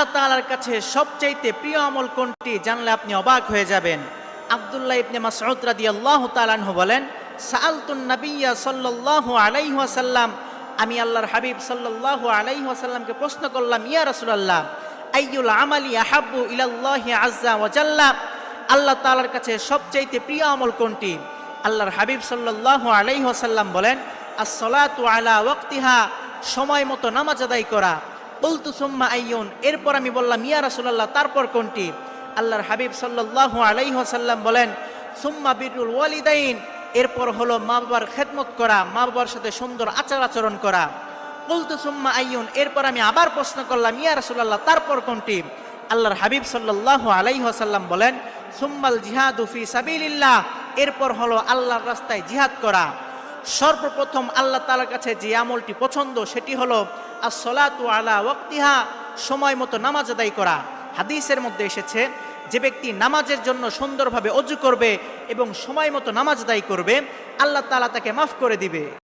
আল্লাহ তাআলার কাছে সবচাইতে প্রিয় আমল কোনটি জানলে আপনি অবাক হয়ে যাবেন। আব্দুল্লাহ ইবনে মাসউদ রাদিয়াল্লাহু তাআলা আনহু বলেন, সাআলতুন নাবিয়্যা সাল্লাল্লাহু আলাইহি ওয়াসাল্লাম, আমি আল্লাহর হাবিব সাল্লাল্লাহু আলাইহি ওয়াসাল্লামকে প্রশ্ন করলাম, ইয়া রাসূলুল্লাহ, আইয়ুল আমালি আহাব্বু ইলাল্লাহি আযজা ওয়া জাল্লা, আল্লাহ তাআলার কাছে সবচাইতে প্রিয় আমল কোনটি? আল্লাহর হাবিব সাল্লাল্লাহু আলাইহি ওয়াসাল্লাম বলেন, আস-সালাতু আলা ওয়াক্তিহা, সময় মতো নামাজ আদায় করা। কুলতু সুম্মা আইয়ুন, এরপর আমি বললাম, ইয়া রাসূলুল্লাহ, তারপর কোনটি? আল্লাহর হাবিব সাল্লাল্লাহু আলাইহি ওয়াসাল্লাম বলেন, সুম্মা বিরুল ওয়ালিদাইন, এরপর হলো মা বাবার খেদমত করা, মা বাবার সাথে সুন্দর আচার আচরণ করা। কুলতু সুম্মা আইয়ুন, এরপর আমি আবার প্রশ্ন করলাম, ইয়া রাসূলুল্লাহ, তারপর কোনটি? আল্লাহর হাবিব সাল্লাল্লাহু আলাইহি ওয়াসাল্লাম বলেন, সুম্মাল জিহাদু ফি সাবিলিল্লাহ, এরপর হলো আল্লাহর রাস্তায় জিহাদ করা। সর্বপ্রথম আল্লাহ তাআলার কাছে যে আমলটি পছন্দ সেটি হলো আস-সালাতু আলা ওয়াক্তিহা, সময় মতো নামাজ আদায় করা। হাদিসের মধ্যে এসেছে, যে ব্যক্তি নামাজের জন্য সুন্দরভাবে ওযু করবে এবং সময় মতো নামাজ আদায় করবে, আল্লাহ তাআলা তাকে মাফ করে দিবে।